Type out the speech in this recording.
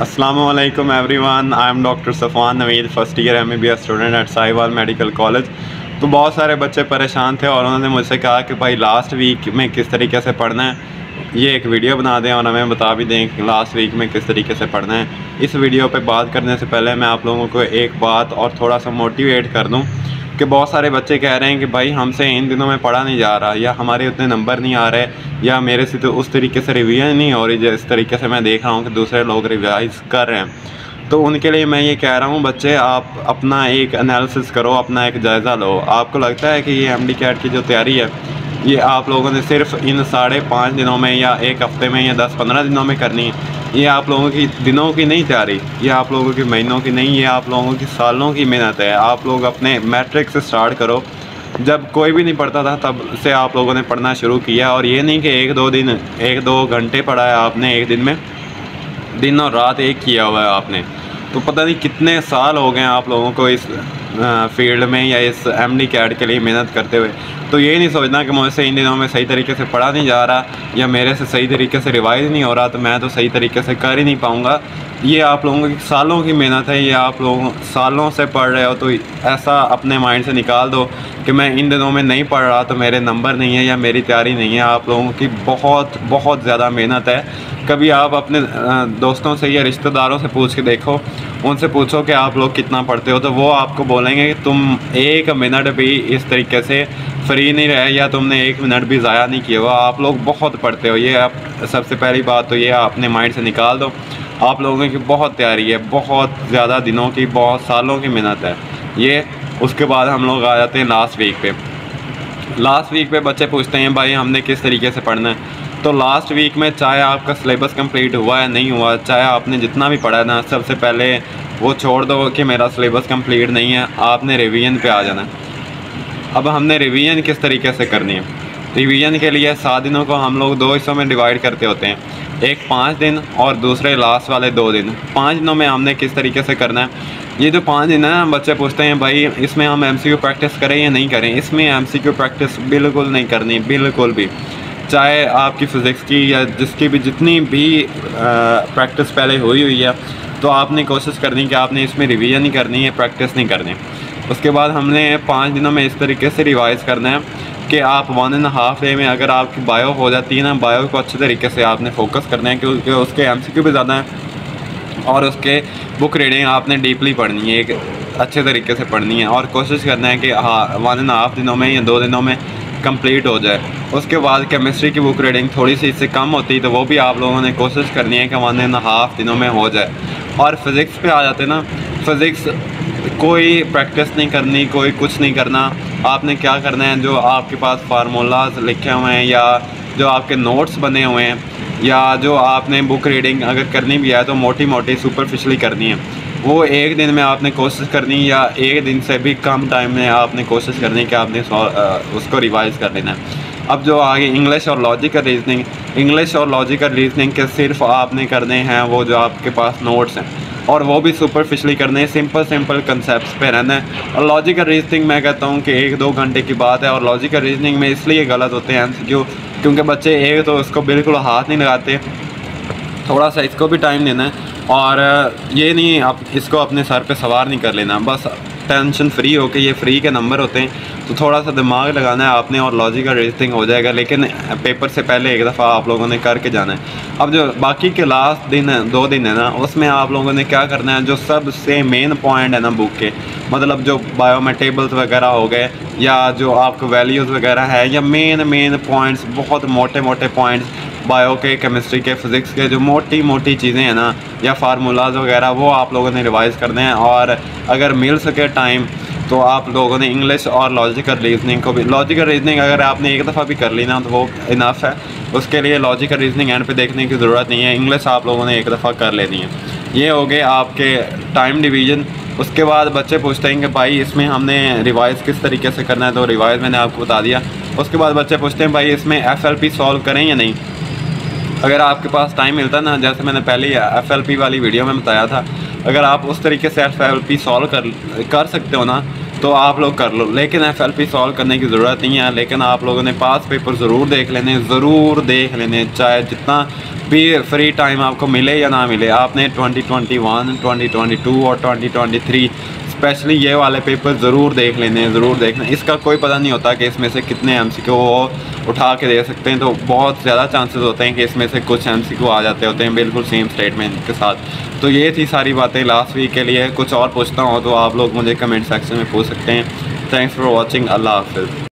Assalamualaikum everyone, I am Dr. Safwan Naveed, first year MBBS student at Sahiwal medical college. तो बहुत सारे बच्चे परेशान थे और उन्होंने मुझसे कहा कि भाई लास्ट वीक में किस तरीके से पढ़ना है, ये एक वीडियो बना दें और हमें बता भी दें कि लास्ट वीक में किस तरीके से पढ़ना है। इस वीडियो पे बात करने से पहले मैं आप लोगों को एक बात और थोड़ा सा मोटिवेट कर दूँ कि बहुत सारे बच्चे कह रहे हैं कि भाई हमसे इन दिनों में पढ़ा नहीं जा रहा, या हमारे उतने नंबर नहीं आ रहे, या मेरे से तो उस तरीके से रिवीजन नहीं हो रही जिस तरीके से मैं देख रहा हूँ कि दूसरे लोग रिवाइज़ कर रहे हैं। तो उनके लिए मैं ये कह रहा हूँ बच्चे, आप अपना एक एनालिसिस करो, अपना एक जायज़ा लो। आपको लगता है कि ये MD कैट की जो तैयारी है ये आप लोगों ने सिर्फ इन 5.5 दिनों में या एक हफ़्ते में या 10-15 दिनों में करनी है। ये आप लोगों की दिनों की नहीं तैयारी, ये आप लोगों की महीनों की नहीं, ये आप लोगों की सालों की मेहनत है। आप लोग अपने मैट्रिक से स्टार्ट करो, जब कोई भी नहीं पढ़ता था तब से आप लोगों ने पढ़ना शुरू किया। और ये नहीं कि 1-2 घंटे पढ़ा है आपने एक दिन में, दिन और रात एक किया हुआ है आपने। तो पता नहीं कितने साल हो गए आप लोगों को इस फील्ड में या इस MD कैट के लिए मेहनत करते हुए। तो ये नहीं सोचना कि मुझसे इन दिनों में सही तरीके से पढ़ा नहीं जा रहा या मेरे से सही तरीके से रिवाइज नहीं हो रहा तो मैं तो सही तरीके से कर ही नहीं पाऊँगा। ये आप लोगों की सालों की मेहनत है, ये आप लोग सालों से पढ़ रहे हो। तो ऐसा अपने माइंड से निकाल दो कि मैं इन दिनों में नहीं पढ़ रहा तो मेरे नंबर नहीं है या मेरी तैयारी नहीं है। आप लोगों की बहुत ज़्यादा मेहनत है। कभी आप अपने दोस्तों से या रिश्तेदारों से पूछ के देखो, उनसे पूछो कि आप लोग कितना पढ़ते हो, तो वो आपको बोलेंगे कि तुम 1 मिनट भी इस तरीके से फ्री नहीं रहे या तुमने 1 मिनट भी ज़ाया नहीं किया हुआ। आप लोग बहुत पढ़ते हो। ये आप सबसे पहली बात तो ये अपने माइंड से निकाल दो। आप लोगों की बहुत तैयारी है, बहुत ज़्यादा दिनों की, बहुत सालों की मेहनत है ये। उसके बाद हम लोग आ जाते हैं लास्ट वीक पे। लास्ट वीक पे बच्चे पूछते हैं भाई हमने किस तरीके से पढ़ना है। तो लास्ट वीक में चाहे आपका सिलेबस कंप्लीट हुआ है नहीं हुआ, चाहे आपने जितना भी पढ़ा है ना, सबसे पहले वो छोड़ दो कि मेरा सिलेबस कंप्लीट नहीं है, आपने रिवीजन पे आ जाना है। अब हमने रिवीजन किस तरीके से करनी है। रिवीजन के लिए 7 दिनों को हम लोग 2 हिस्सों में डिवाइड करते होते हैं, एक 5 दिन और दूसरे लास्ट वाले 2 दिन। 5 दिनों में हमने किस तरीके से करना है। ये जो 5 दिन है, बच्चे पूछते हैं भाई इसमें हम MCQ प्रैक्टिस करें या नहीं करें। इसमें MCQ प्रैक्टिस बिल्कुल नहीं करनी, बिल्कुल भी। चाहे आपकी फ़िज़िक्स की या जितनी भी प्रैक्टिस पहले हुई है, तो आपने कोशिश करनी कि आपने इसमें रिवीजन ही करनी है, प्रैक्टिस नहीं करनी। उसके बाद हमने 5 दिनों में इस तरीके से रिवाइज़ करना है कि आप 1.5 डे में अगर आपकी बायो हो जाती है ना, बायो को अच्छे तरीके से आपने फोकस करना है क्योंकि उसके MCQ भी ज़्यादा हैं और उसके बुक रीडिंग आपने डीपली पढ़नी है, एक अच्छे तरीके से पढ़नी है और कोशिश करना है कि हाँ 1.5 दिनों में या 2 दिनों में कंप्लीट हो जाए। उसके बाद केमिस्ट्री की बुक रीडिंग थोड़ी सी इससे कम होती है, तो वो भी आप लोगों ने कोशिश करनी है कि 1.5 दिनों में हो जाए। और फिज़िक्स पे आ जाते ना, फिज़िक्स कोई प्रैक्टिस नहीं करनी, कोई कुछ नहीं करना। आपने क्या करना है, जो आपके पास फार्मूलाज लिखे हुए हैं या जो आपके नोट्स बने हुए हैं या जो आपने बुक रीडिंग अगर करनी भी है तो मोटी मोटी सुपरफिशली करनी है, वो एक दिन में आपने कोशिश करनी या एक दिन से भी कम टाइम में आपने कोशिश करनी कि आपने उसको रिवाइज़ कर लेना है। अब जो आगे इंग्लिश और लॉजिकल रीजनिंग के सिर्फ आपने करने हैं वो जो आपके पास नोट्स हैं, और वो भी सुपरफिशली करने हैं, सिंपल कंसेप्ट्स पे रहना है। और लॉजिकल रीजनिंग मैं कहता हूँ कि 1-2 घंटे की बात है। और लॉजिकल रीजनिंग में इसलिए गलत होते हैं MCQ क्योंकि बच्चे एक तो इसको बिल्कुल हाथ नहीं लगाते, थोड़ा सा इसको भी टाइम देना है। और ये नहीं आप इसको अपने सर पे सवार नहीं कर लेना, बस टेंशन फ्री हो के, ये फ्री के नंबर होते हैं तो थोड़ा सा दिमाग लगाना है आपने और लॉजिकल रीजनिंग हो जाएगा। लेकिन पेपर से पहले एक दफ़ा आप लोगों ने करके जाना है। अब जो बाकी के लास्ट दिन 2 दिन है ना, उसमें आप लोगों ने क्या करना है, जो सबसे मेन पॉइंट है ना बुक के, मतलब जो बायो में टेबल्स वगैरह हो गए या जो आपको वैल्यूज़ वगैरह है या मेन पॉइंट्स, बहुत मोटे पॉइंट्स बायो के, केमिस्ट्री के, फ़िज़िक्स के जो मोटी चीज़ें हैं ना या फार्मूलाज वगैरह, वो आप लोगों ने रिवाइज़ करने हैं। और अगर मिल सके टाइम तो आप लोगों ने इंग्लिश और लॉजिकल रीजनिंग को भी, लॉजिकल रीजनिंग अगर आपने एक दफ़ा भी कर ली ना तो वो इनफ है, उसके लिए लॉजिकल रीजनिंग एंड पे देखने की ज़रूरत नहीं है। इंग्लिश आप लोगों ने एक दफ़ा कर लेनी है। ये हो गए आपके टाइम डिवीज़न। उसके बाद बच्चे पूछते हैं कि भाई इसमें हमने रिवाइज़ किस तरीके से करना है, तो रिवाइज़ मैंने आपको बता दिया। उसके बाद बच्चे पूछते हैं भाई इसमें FLP सॉल्व करें या नहीं। अगर आपके पास टाइम मिलता ना, जैसे मैंने पहले FLP वाली वीडियो में बताया था, अगर आप उस तरीके से FLP सॉल्व कर सकते हो ना, तो आप लोग कर लो। लेकिन FLP सॉल्व करने की ज़रूरत नहीं है, लेकिन आप लोगों ने पास पेपर ज़रूर देख लेने, ज़रूर देख लेने, चाहे जितना भी फ्री टाइम आपको मिले या ना मिले। आपने 2021, 2022 और 2023 स्पेशली ये वाले पेपर ज़रूर देख लेने, ज़रूर देखना। इसका कोई पता नहीं होता कि इसमें से कितने MCQ वो उठा के दे सकते हैं, तो बहुत ज़्यादा चांसेस होते हैं कि इसमें से कुछ MCQ आ जाते होते हैं बिल्कुल सेम स्टेटमेंट के साथ। तो ये थी सारी बातें लास्ट वीक के लिए। कुछ और पूछता हूँ तो आप लोग मुझे कमेंट सेक्शन में पूछ सकते हैं। Thanks for watching. अल्लाह हाफ़िज़।